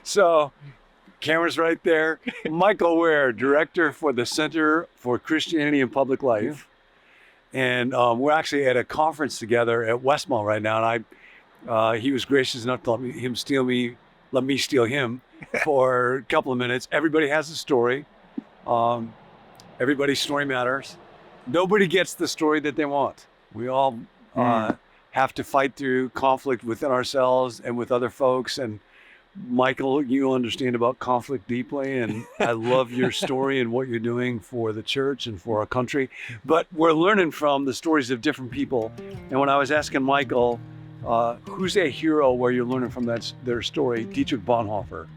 So, camera's right there. Michael Ware, director for the Center for Christianity and Public Life. And we're actually at a conference together at Westmont right now. And he was gracious enough to let me steal him for a couple of minutes. Everybody has a story. Everybody's story matters. Nobody gets the story that they want. We all have to fight through conflict within ourselves and with other folks. And Michael, you understand about conflict deeply, and I love your story and what you're doing for the church and for our country. But we're learning from the stories of different people. And when I was asking Michael, who's a hero where you're learning from their story, Dietrich Bonhoeffer.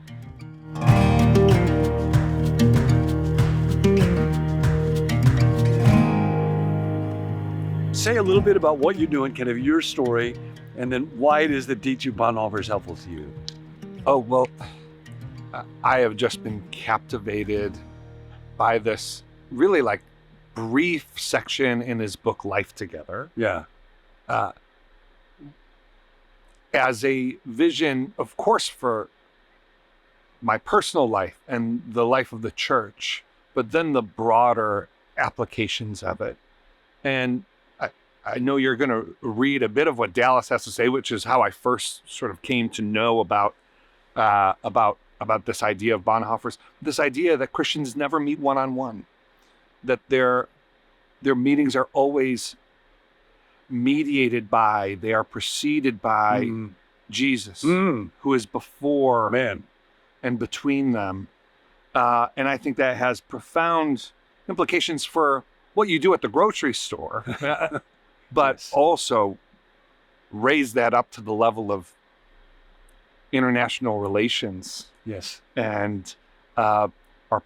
Say a little bit about what you're doing, kind of your story, and then why it is that Dietrich Bonhoeffer is helpful to you. Oh, well, I have just been captivated by this really like brief section in his book, Life Together. Yeah. As a vision, of course, for my personal life and the life of the church, but then the broader applications of it. And I know you're going to read a bit of what Dallas has to say, which is how I first sort of came to know about this idea of Bonhoeffer's, this idea that Christians never meet one-on-one, that their meetings are always mediated by, they are preceded by Jesus, who is before and between them. And I think that has profound implications for what you do at the grocery store, but also raise that up to the level of international relations and our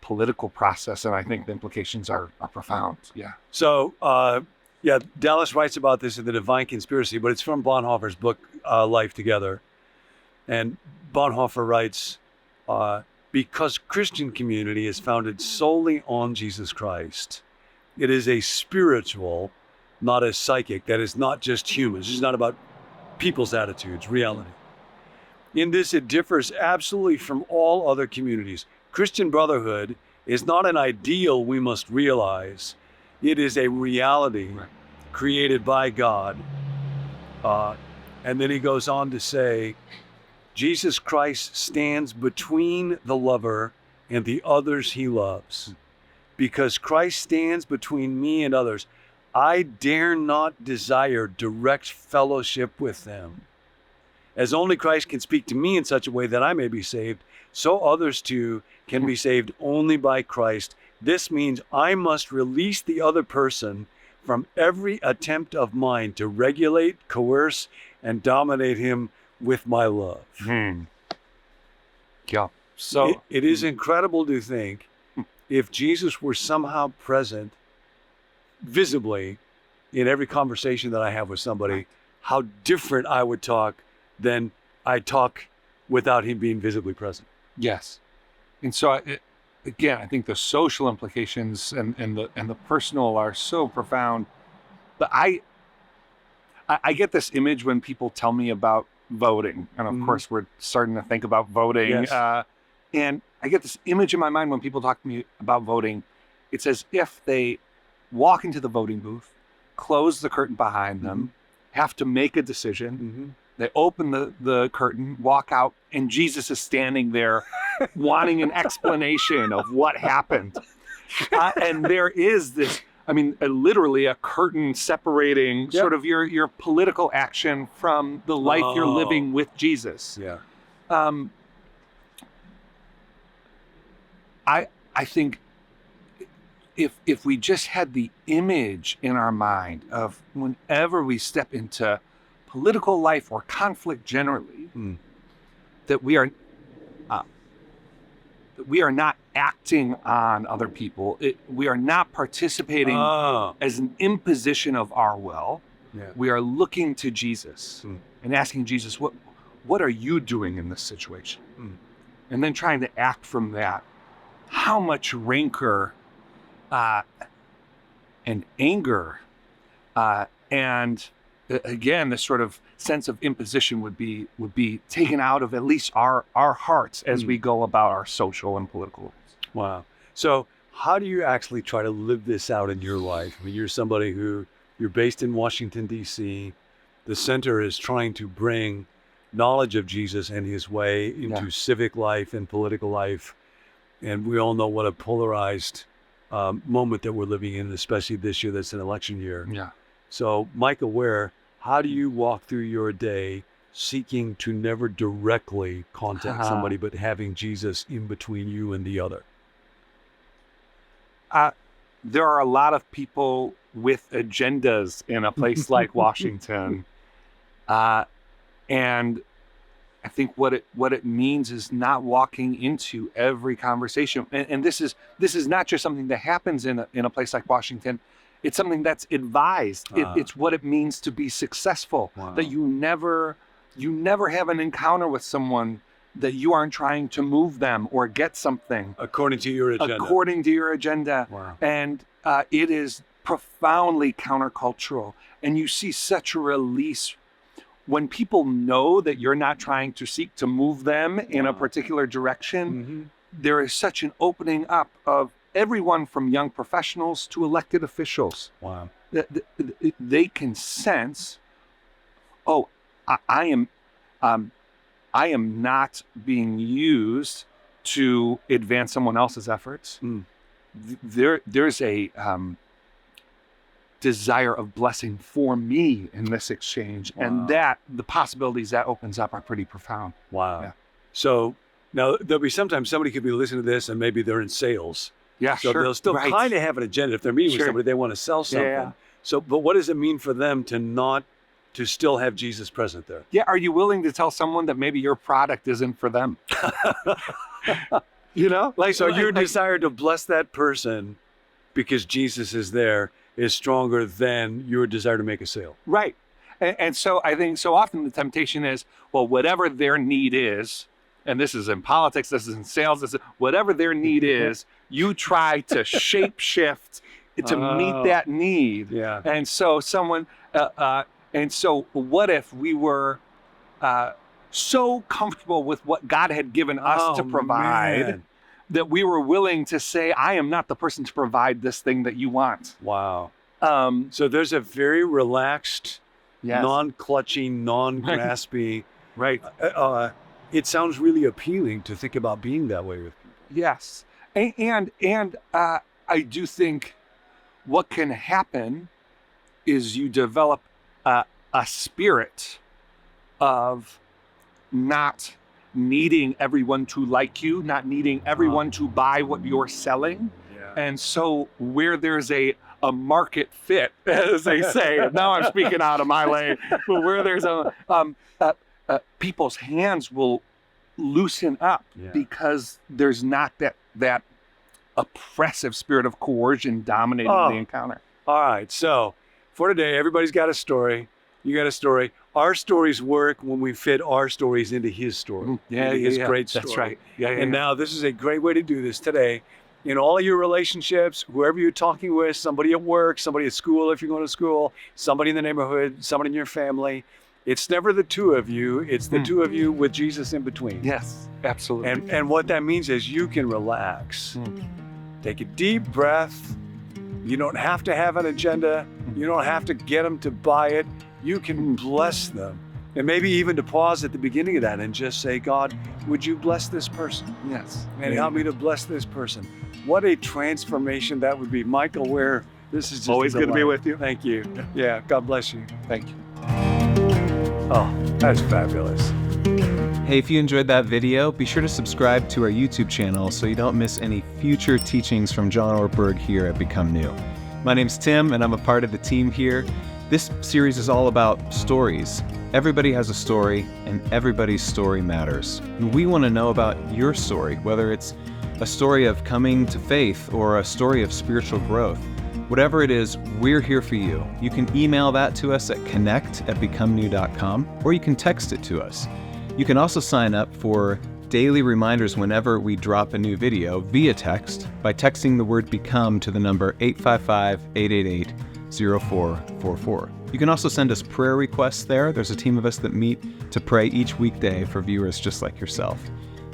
political process. And I think the implications are profound. Yeah. So, Dallas writes about this in The Divine Conspiracy, but it's from Bonhoeffer's book, Life Together. And Bonhoeffer writes, because Christian community is founded solely on Jesus Christ, it is a spiritual, not a psychic, that is not just humans. It's not about people's attitudes, reality. In this, it differs absolutely from all other communities. Christian brotherhood is not an ideal we must realize. It is a reality created by God. And then he goes on to say, Jesus Christ stands between the lover and the others he loves. Because Christ stands between me and others, I dare not desire direct fellowship with them. As only Christ can speak to me in such a way that I may be saved, so others too can be saved only by Christ. This means I must release the other person from every attempt of mine to regulate, coerce, and dominate him with my love. Yeah. So it is incredible to think if Jesus were somehow present visibly in every conversation that I have with somebody, how different I would talk than I talk without him being visibly present. Yes. And so again, I think the social implications and the personal are so profound. But I get this image when people tell me about voting. And of course, we're starting to think about voting. Yes. And I get this image in my mind when people talk to me about voting. It's as if they walk into the voting booth, close the curtain behind them, have to make a decision. They open the curtain, walk out, and Jesus is standing there wanting an explanation of what happened. And there is this, literally a curtain separating sort of your political action from the life you're living with Jesus. Yeah. I think if we just had the image in our mind of whenever we step into political life or conflict generally, that we are not acting on other people. We are not participating as an imposition of our will. Yeah. We are looking to Jesus and asking Jesus, what are you doing in this situation? And then trying to act from that. How much rancor and anger and again, this sort of sense of imposition would be taken out of at least our hearts as we go about our social and political lives. Wow. So how do you actually try to live this out in your life? I mean, you're somebody you're based in Washington, D.C. The center is trying to bring knowledge of Jesus and his way into civic life and political life. And we all know what a polarized moment that we're living in, especially this year that's an election year. Yeah. So, Michael, how do you walk through your day seeking to never directly contact somebody, but having Jesus in between you and the other? There are a lot of people with agendas in a place like Washington. And I think what it means is not walking into every conversation. And this is not just something that happens in a place like Washington. It's something that's advised. It's what it means to be successful. Wow. That you never have an encounter with someone that you aren't trying to move them or get something. According to your agenda. Wow. And it is profoundly countercultural. And you see such a release when people know that you're not trying to seek to move them in a particular direction. There is such an opening up of everyone from young professionals to elected officials. Wow. They can sense, I am not being used to advance someone else's efforts. There's a desire of blessing for me in this exchange. Wow. And that the possibilities that opens up are pretty profound. Wow. Yeah. So now there'll be sometimes somebody could be listening to this and maybe they're in sales. Yeah, so sure. they'll still kind of have an agenda. If they're meeting with somebody, they want to sell something. Yeah. So, but what does it mean for them to still have Jesus present there? Yeah. Are you willing to tell someone that maybe your product isn't for them? So your desire to bless that person because Jesus is there is stronger than your desire to make a sale. Right. And so I think so often the temptation is, well, whatever their need is, and this is in politics, this is in sales, whatever their need is, you try to shape shift to meet that need. Yeah. And so what if we were so comfortable with what God had given us to provide that we were willing to say, I am not the person to provide this thing that you want. Wow. So there's a very relaxed, non-clutching, non-graspy. Right. It sounds really appealing to think about being that way with people. Yes. And I do think what can happen is you develop a spirit of not needing everyone to like you, not needing everyone to buy what you're selling. Yeah. And so where there's a market fit, as they say, now I'm speaking out of my lane, but where there's people's hands will loosen up because there's not that oppressive spirit of coercion dominating the encounter. All right. So for today, everybody's got a story. You got a story. Our stories work when we fit our stories into his story. His great story. That's right. Now this is a great way to do this today. In all your relationships, whoever you're talking with, somebody at work, somebody at school if you're going to school, somebody in the neighborhood, somebody in your family, it's never the two of you. It's the two of you with Jesus in between. Yes, absolutely. And what that means is you can relax. Take a deep breath. You don't have to have an agenda. You don't have to get them to buy it. You can bless them. And maybe even to pause at the beginning of that and just say, God, would you bless this person? Yes. And help me to bless this person. What a transformation that would be. Michael Ware, this is just always good to be with you. Thank you. Yeah, God bless you. Thank you. Oh, that's fabulous. Hey, if you enjoyed that video, be sure to subscribe to our YouTube channel so you don't miss any future teachings from John Ortberg here at Become New. My name's Tim, and I'm a part of the team here. This series is all about stories. Everybody has a story, and everybody's story matters. And we want to know about your story, whether it's a story of coming to faith or a story of spiritual growth. Whatever it is, we're here for you. You can email that to us at connect@becomenew.com, or you can text it to us. You can also sign up for daily reminders whenever we drop a new video via text by texting the word BECOME to the number 855-888-0444. You can also send us prayer requests there. There's a team of us that meet to pray each weekday for viewers just like yourself.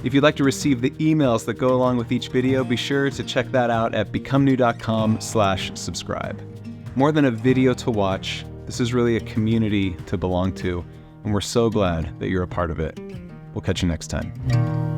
If you'd like to receive the emails that go along with each video, be sure to check that out at becomenew.com/subscribe. More than a video to watch, this is really a community to belong to, and we're so glad that you're a part of it. We'll catch you next time.